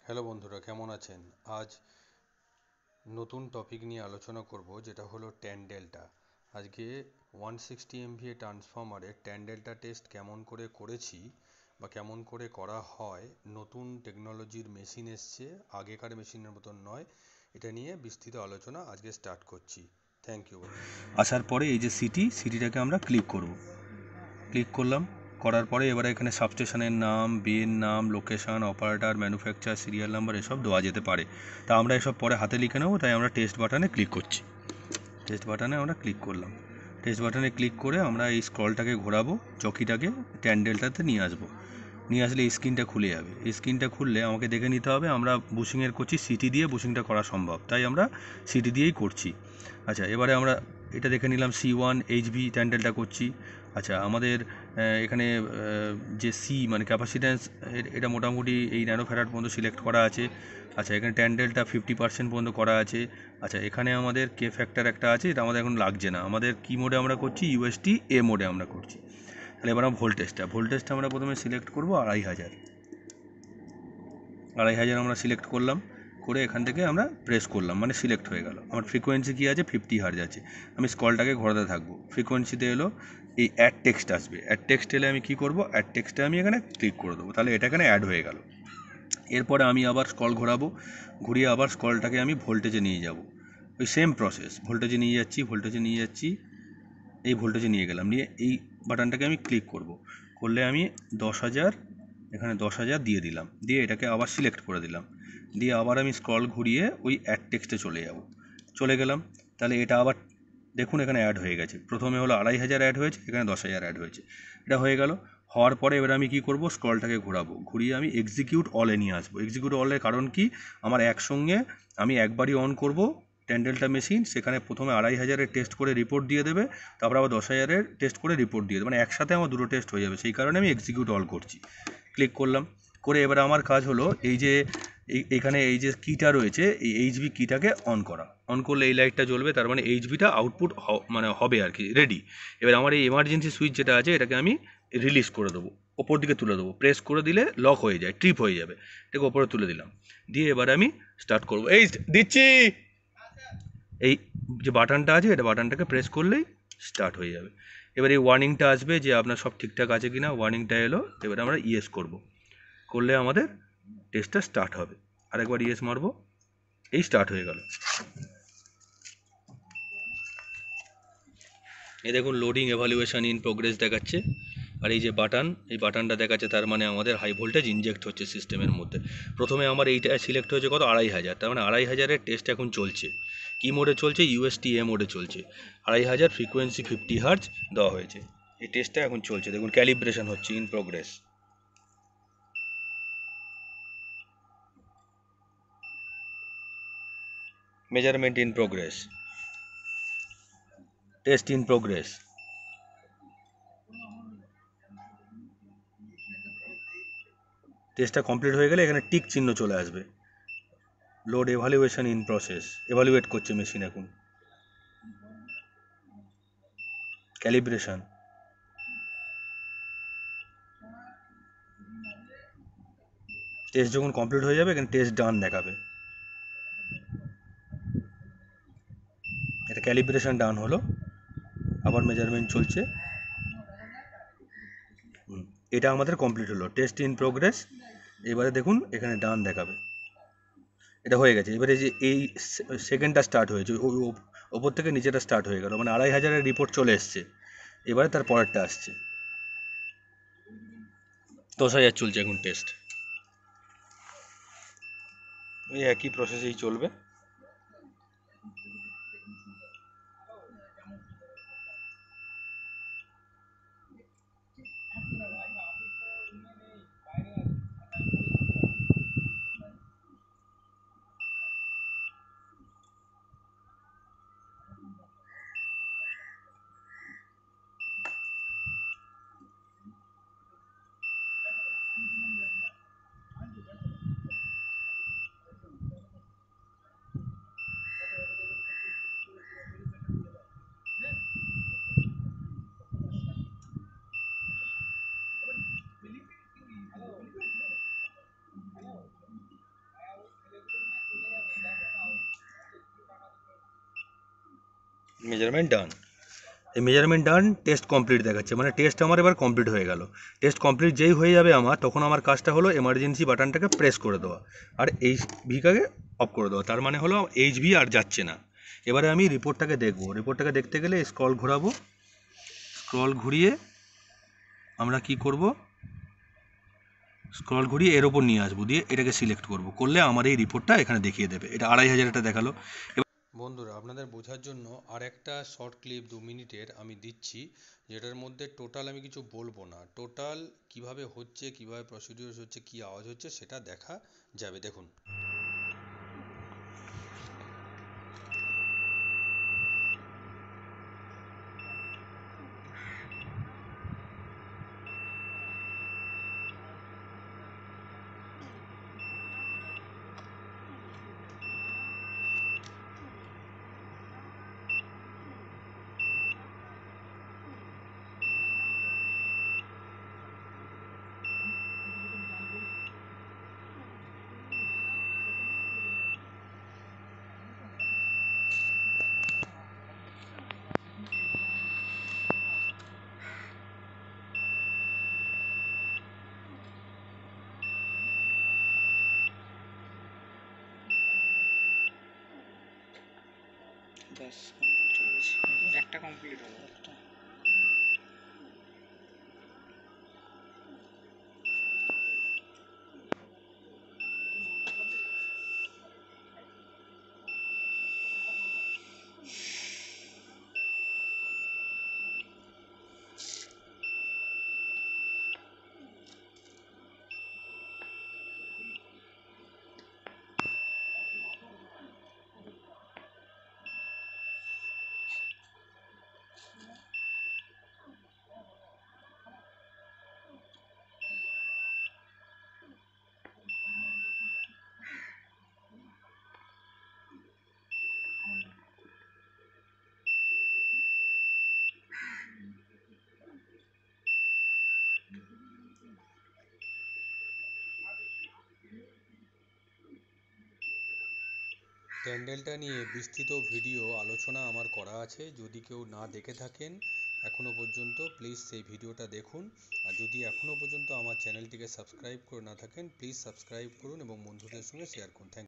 Hello বন্ধুরা, কেমন আছেন? আজ নতুন টপিক নিয়ে আলোচনা করব, যেটা হলো ট্যান ডেল্টা। আজকে 160 MVA ট্রান্সফরমারের ট্যান ডেল্টা টেস্ট কেমন করে করেছি বা কেমন করে করা হয়। নতুন টেকনোলজির মেশিন এসছে, আগেকার মেশিনের মতন নয়। এটা নিয়ে বিস্তৃত আলোচনা আজকে স্টার্ট করছি। Thank you. আসার পরে এই যে সিটিটাকে আমরা ক্লিক করব। ক্লিক করলাম, করার পরে এবারে এখানে সাবস্টেশনের নাম, বিয়ের নাম, location, operator, manufacture, serial number এসব দেওয়া যেতে পারে। তা আমরা এসব পরে হাতে লিখে নেবো, তাই আমরা টেস্ট বাটনে ক্লিক করছি। টেস্ট বাটনে আমরা ক্লিক করলাম। টেস্ট বাটনে ক্লিক করে আমরা এই স্ক্রলটাকে ঘোরাবো, চকিটাকে ট্যান ডেল্টাতে নিয়ে আসবো। নিয়ে আসলে এই স্ক্রিনটা খুলে যাবে। এই স্ক্রিনটা খুললে আমাকে দেখে নিতে হবে আমরা বুশিংয়ের করছি সিটি দিয়ে বুশিংটা করা সম্ভব, তাই আমরা সিটি দিয়েই করছি। আচ্ছা, এবারে আমরা এটা দেখে নিলাম C1 HV ট্যান্ডেলটা করছি। আচ্ছা, আমাদের এখানে যে সি মানে ক্যাপাসিট্যান্স, এটা মোটামুটি এই ন্যানো ফ্যারাড পর্যন্ত সিলেক্ট করা আছে। আচ্ছা, এখানে ট্যান্ডেলটা 50% পর্যন্ত করা আছে। আচ্ছা, এখানে আমাদের কে ফ্যাক্টর একটা আছে, এটা আমাদের এখন লাগছে না। আমাদের কি মোডে আমরা করছি? UST A মোডে আমরা করছি। তাহলে এবার আমরা ভোল্টেজটা আমরা প্রথমে সিলেক্ট করবো 2500 আমরা সিলেক্ট করলাম। করে এখান থেকে আমরা প্রেস করলাম, মানে সিলেক্ট হয়ে গেল। আমার ফ্রিকোয়েন্সি কী আছে? 50 হার্জ আছে। আমি স্কলটাকে ঘোরাতে থাকবো। ফ্রিকোয়েন্সিতে এলো, এই অ্যাড টেক্সট আসবে। অ্যাড টেক্সট এলে আমি কী করবো? অ্যাড টেক্সটে আমি এখানে ক্লিক করে দেবো, তাহলে এটা এখানে অ্যাড হয়ে গেল। এরপরে আমি আবার স্কল ঘোরাবো, ঘুরিয়ে আবার স্কলটাকে আমি ভোল্টেজে নিয়ে যাব। ওই সেম প্রসেস, ভোল্টেজে নিয়ে যাচ্ছি, এই ভোল্টেজে নিয়ে গেলাম। নিয়ে এই বাটনটাকে আমি ক্লিক করব। করলে আমি 10,000, এখানে 10,000 দিয়ে দিলাম। দিয়ে এটাকে আবার সিলেক্ট করে দিলাম। দিয়ে আবার আমি স্ক্রল ঘুরিয়ে ওই অ্যাড টেক্সটে চলে গেলাম। তাহলে এটা আবার দেখুন এখানে অ্যাড হয়ে গেছে। প্রথমে হলো 2,500 অ্যাড হয়েছে, এখানে 10,000 অ্যাড হয়েছে। এটা হয়ে গেল। হওয়ার পরে এবার আমি কি করব? স্ক্রলটাকে ঘুরিয়ে আমি এক্সিকিউট অলে নিয়ে আসবো। এক্সিকিউট অলের কারণ কি? আমার একসঙ্গে আমি একবারই অন করব ট্যান্ডেলটা মেশিন, সেখানে প্রথমে 2,500 টেস্ট করে রিপোর্ট দিয়ে দেবে, তারপর আবার 10,000 টেস্ট করে রিপোর্ট দিয়ে দেবে, মানে একসাথে আমার দুটো টেস্ট হয়ে যাবে। সেই কারণে আমি এক্সিকিউট অল করছি। ক্লিক করলাম। করে এবার আমার কাজ হলো এই যে এখানে এই যে কিটা রয়েছে, এই এইচভি কিটাকে অন করলে এই লাইটটা জ্বলবে, তার মানে এইচভিটা আউটপুট মানে হবে আর কি, রেডি। এবার আমার এই এমার্জেন্সি সুইচ যেটা আছে, এটাকে আমি রিলিজ করে দেবো, ওপর দিকে তুলে দেবো। প্রেস করে দিলে লক হয়ে যায়, ট্রিপ হয়ে যাবে। এটাকে ওপরে তুলে দিলাম। দিয়ে এবার আমি স্টার্ট করবো। এই দিচ্ছি, এই যে বাটনটা আছে, এটা বাটনটাকে প্রেস করলেই স্টার্ট হয়ে যাবে। এবার এই ওয়ার্নিংটা আসবে যে আপনার সব ঠিকঠাক আছে কিনা। ওয়ার্নিংটা এলো, এবারে আমরা ইয়েস করলে আমাদের টেস্টটা স্টার্ট হবে। আরেকবার ইয়েস মারবো, এই স্টার্ট হয়ে গেল। এই দেখুন লোডিং এভালুয়েশন ইন প্রোগ্রেস দেখাচ্ছে। আর এই যে এই বাটনটা দেখাচ্ছে, তার মানে আমাদের হাই ভোল্টেজ ইনজেক্ট হচ্ছে সিস্টেমের মধ্যে। প্রথমে আমার এইটা সিলেক্ট হয়েছে কত? 2,500, তার মানে 2,500-এর টেস্ট এখন চলছে। কি মোডে চলছে? UST A মোডে চলছে। 2,500, ফ্রিকোয়েন্সি 50 হার্জ দেওয়া হয়েছে। এই টেস্টটা এখন চলছে, দেখুন ক্যালিব্রেশন হচ্ছে, in progress. Measurement in progress, test in progress. টেস্টটা কমপ্লিট হয়ে গেলে এখানে টিক চিহ্ন চলে আসবে। Load evaluation in process, evaluate করছে মেশিন এখন। ক্যালিব্রেশন, টেস্ট যখন কমপ্লিট হয়ে যাবে এখানে টেস্ট ডান দেখাবে। এটা ক্যালিব্রেশন ডান হলো, আবার মেজারমেন্ট চলছে। এটা আমাদের কমপ্লিট হলো, টেস্ট ইন প্রোগ্রেস। এবারে দেখুন এখানে ডান দেখাবে। এটা হয়ে গেছে। এবারে যে এই সেকেন্ডটা স্টার্ট হয়েছে, ওপর থেকে নিচেটা স্টার্ট হয়ে গেল, মানে 2,500-এর রিপোর্ট চলে এসছে। এবারে তার পরেরটা আসছে, 10,000 চলছে এখন টেস্ট। এই একই প্রসেসেই চলবে। মেজারমেন্ট ডান। এই মেজারমেন্ট ডান, টেস্ট কমপ্লিট দেখাচ্ছে, মানে টেস্ট আমার এবার কমপ্লিট হয়ে গেল। টেস্ট কমপ্লিট যেই হয়ে যাবে আমার, তখন আমার কাজটা হলো এমার্জেন্সি বাটনটাকে প্রেস করে দেওয়া আর এইচভিটাকে অফ করে দেওয়া। তার মানে হলো এইচভি আর যাচ্ছে না। এবারে আমি রিপোর্টটাকে দেখবো। রিপোর্টটাকে দেখতে গেলে স্ক্রল ঘোরাবো, স্ক্রল ঘুরিয়ে আমরা কি করব, স্ক্রল ঘুরিয়ে এর ওপর নিয়ে আসবো, দিয়ে এটাকে সিলেক্ট করব, করলে আমার এই রিপোর্টটা এখানে দেখিয়ে দেবে। এটা 2500 এটা দেখালো। বন্ধুরা, আপনাদের বোঝার জন্য আর একটা শর্ট ক্লিপ 2 মিনিটের আমি দিচ্ছি, যেটার মধ্যে টোটাল আমি কিছু বলবো না, টোটাল কিভাবে হচ্ছে, কিভাবে প্রসিডিউর হচ্ছে, কি আওয়াজ হচ্ছে সেটা দেখা যাবে। দেখুন। ব্যাস কমপ্লিট হয়ে গেছে, একটা কমপ্লিট হলো একটা। ট্যান্ডেলটা নিয়ে বিস্তৃত ভিডিও আলোচনা আমার করা আছে, যদি কেউ না দেখে থাকেন এখনো পর্যন্ত, প্লিজ সেই ভিডিওটা দেখুন। আর যদি এখনো পর্যন্ত আমার চ্যানেলটিকে সাবস্ক্রাইব করে না থাকেন, প্লিজ সাবস্ক্রাইব করুন এবং বন্ধুদের সঙ্গে শেয়ার করুন। থ্যাংক